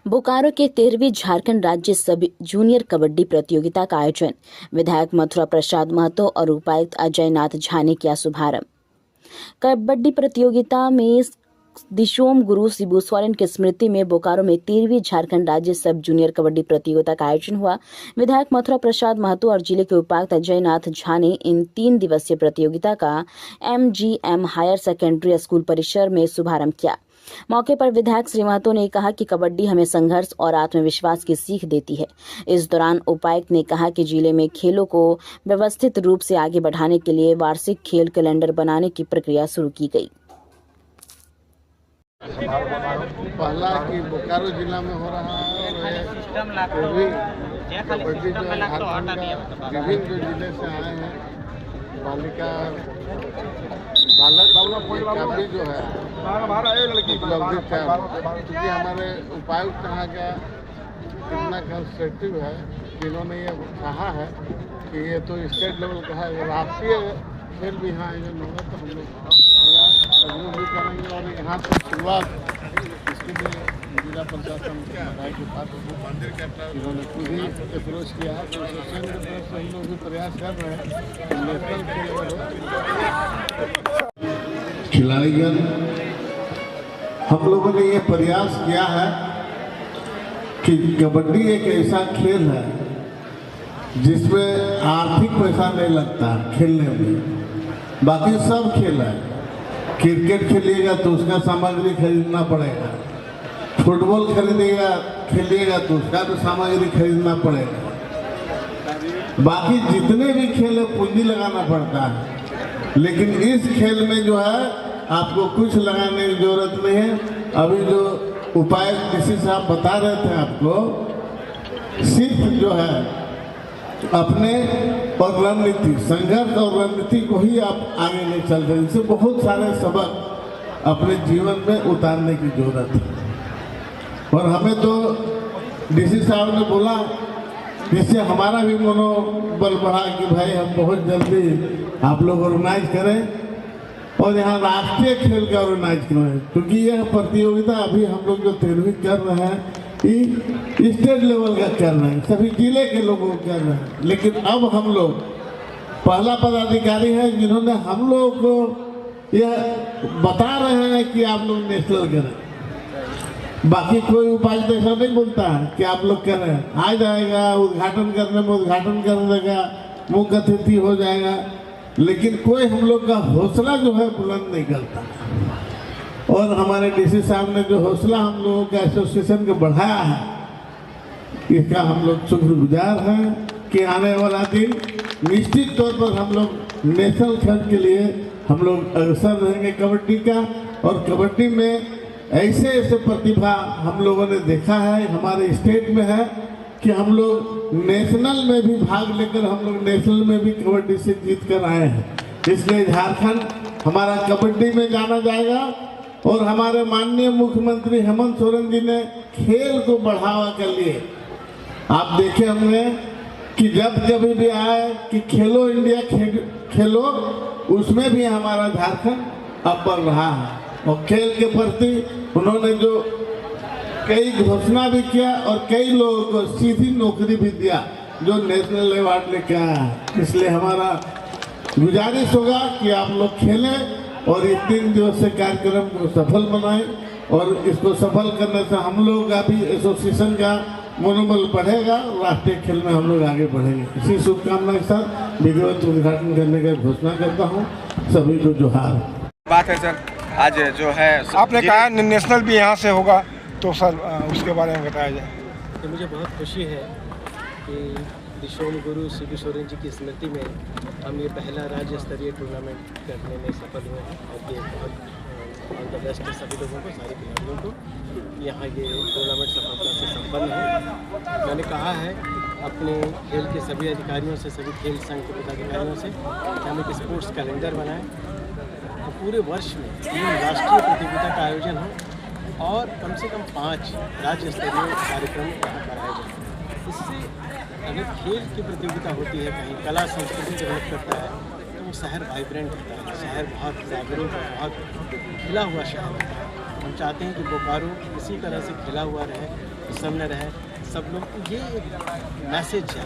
बोकारो के 13वीं झारखंड राज्य सब जूनियर कबड्डी प्रतियोगिता का आयोजन विधायक मथुरा प्रसाद महतो और उपायुक्त अजय नाथ झा ने किया शुभारंभ। कबड्डी प्रतियोगिता में दिशोम गुरु शिबू सोरेन की स्मृति में बोकारो में 13वीं झारखंड राज्य सब जूनियर कबड्डी प्रतियोगिता का आयोजन हुआ। विधायक मथुरा प्रसाद महतो और जिले के उपायुक्त अजय नाथ झा ने इन 3 दिवसीय प्रतियोगिता का MGM हायर सेकेंडरी स्कूल परिसर में शुभारंभ किया। मौके पर विधायक श्री महतो ने कहा कि कबड्डी हमें संघर्ष और आत्मविश्वास की सीख देती है। इस दौरान उपायुक्त ने कहा कि जिले में खेलों को व्यवस्थित रूप से आगे बढ़ाने के लिए वार्षिक खेल कैलेंडर बनाने की प्रक्रिया शुरू की गई। पहला कि बोकारो जिला में हो रहा है और कबड्डी जो है विभिन्न जो जिले से आए हैं बालिका बालक काफी जो है उपलब्धि है, क्योंकि हमारे उपायुक्त यहाँ का कितना कंस्ट्रक्टिव है कि इन्होंने ये कहा है कि ये तो स्टेट लेवल का है, राष्ट्रीय खेल भी यहाँ आयोजन होगा तो हम लोग भी करेंगे और यहाँ से शुरुआत इसके लिए जिला प्रशासन बधाई के पास इन्होंने खुद ही अप्रोच किया है, तो एसोसिएशन की तरफ से हम लोग भी प्रयास कर रहे हैं कि नेशनल खेल खिलाड़ीगण हम लोगों ने ये प्रयास किया है कि कबड्डी एक ऐसा खेल है जिसमें आर्थिक पैसा नहीं लगता खेलने में। बाकी सब खेल है, क्रिकेट खेलिएगा तो उसका सामग्री खरीदना पड़ेगा, फुटबॉल खेलिएगा तो उसका भी सामग्री खरीदना पड़ेगा। बाकी जितने भी खेल है पूंजी लगाना पड़ता है, लेकिन इस खेल में जो है आपको कुछ लगाने की जरूरत नहीं है। अभी जो उपायुक्त डीसी साहब बता रहे थे आपको, सिर्फ जो है अपने और रणनीति, संघर्ष और रणनीति को ही आप आगे ले चल रहे हैं। इससे बहुत सारे सबक अपने जीवन में उतारने की जरूरत है और हमें तो डीसी साहब ने बोला, जिससे हमारा भी मनोबल बढ़ा कि भाई हम बहुत जल्दी आप लोग ऑर्गेनाइज करें और यहाँ राष्ट्रीय खेल का ऑर्गेनाइज करें, क्योंकि यह प्रतियोगिता अभी हम लोग जो 13वीं कर रहे हैं स्टेट लेवल का कर रहे हैं, सभी जिले के लोगों को कर रहे हैं। लेकिन अब हम लोग पहला पदाधिकारी है जिन्होंने हम लोग को यह बता रहे हैं कि आप लोग नेशनल करें। बाकी कोई उपायुक्त ऐसा नहीं बोलता है कि आप लोग करें, आ जाएगा उद्घाटन करने में उद्घाटन कर देगा, मुख्य अतिथि हो जाएगा, लेकिन कोई हम लोग का हौसला जो है बुलंद नहीं करता। और हमारे डीसी साहब ने जो हौसला हम लोगों के एसोसिएशन को बढ़ाया है, इसका हम लोग शुक्रगुजार हैं कि आने वाला दिन निश्चित तौर पर हम लोग नेशनल खेल के लिए हम लोग अग्रसर रहेंगे कबड्डी का। और कबड्डी में ऐसे ऐसे प्रतिभा हम लोगों ने देखा है हमारे स्टेट में है कि हम लोग नेशनल में भी भाग लेकर हम लोग नेशनल में भी कबड्डी से जीत कर आए हैं। इसलिए झारखंड हमारा कबड्डी में जाना जाएगा। और हमारे माननीय मुख्यमंत्री हेमंत सोरेन जी ने खेल को बढ़ावा के लिए आप देखे होंगे कि जब भी आए कि खेलो इंडिया खेलो, उसमें भी हमारा झारखंड अब बढ़ रहा है। और खेल के प्रति उन्होंने जो कई घोषणा भी किया और कई लोगों को सीधी नौकरी भी दिया जो नेशनल अवार्ड लेके आया है। इसलिए हमारा गुजारिश होगा कि आप लोग खेलें और ये 3 दिवसीय कार्यक्रम को सफल बनाएं और इसको सफल करने से हम लोग का भी एसोसिएशन का मनोबल बढ़ेगा, राष्ट्रीय खेल में हम लोग आगे बढ़ेंगे। इसी शुभकामना के साथ विधिवत उद्घाटन करने का घोषणा करता हूँ। सभी को जोहार। बात है सर, आज जो है आपने कहा नेशनल भी यहाँ से होगा, तो सर उसके बारे में बताया जाए। तो मुझे बहुत खुशी है कि दिशोम गुरु शिबू सोरेन जी की स्मृति में हम ये पहला राज्य स्तरीय टूर्नामेंट करने में सफल हुए हैं और ये बहुत ऑल द बेस्ट है सभी लोगों को, सारे खिलाड़ियों को। यहाँ ये टूर्नामेंट सफलता से संपन्न है। मैंने कहा है अपने खेल के सभी अधिकारियों से, सभी खेल संघ के पदाधिकारियों से कि हम एक स्पोर्ट्स कैलेंडर बनाएं और पूरे वर्ष में 3 राष्ट्रीय प्रतियोगिता का आयोजन हो और कम से कम 5 राज्य स्तरीय कार्यक्रम यहाँ कराए जाए। इससे अगर खेल की प्रतियोगिता होती है, कहीं कला संस्कृति डेवलप करता है, तो वो शहर वाइब्रेंट होता है, शहर बहुत जागरूक और बहुत खिला हुआ शहर होता है। हम चाहते हैं कि बोकारो इसी तरह से खिला हुआ रहे, प्रसन्न रहे सब लोग। ये एक मैसेज है।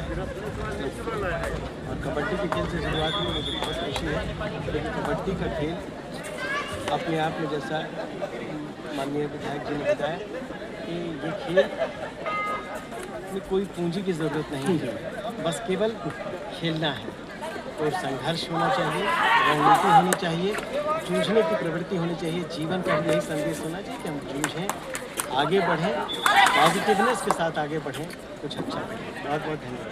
और कबड्डी के खेल से शुरुआत में मुझे बहुत खुशी है, लेकिन कबड्डी का खेल अपने आप में, जैसा माननीय विधायक जी ने बताया, कि ये खेल में कोई पूंजी की ज़रूरत नहीं है, बस केवल खेलना है। और संघर्ष होना चाहिए, रणनीति होनी चाहिए, जूझने की प्रवृत्ति होनी चाहिए। जीवन का भी यही संदेश होना चाहिए कि हम जूझें, आगे बढ़ें, पॉजिटिवनेस के साथ आगे बढ़ें, कुछ अच्छा करें। बहुत बहुत धन्यवाद।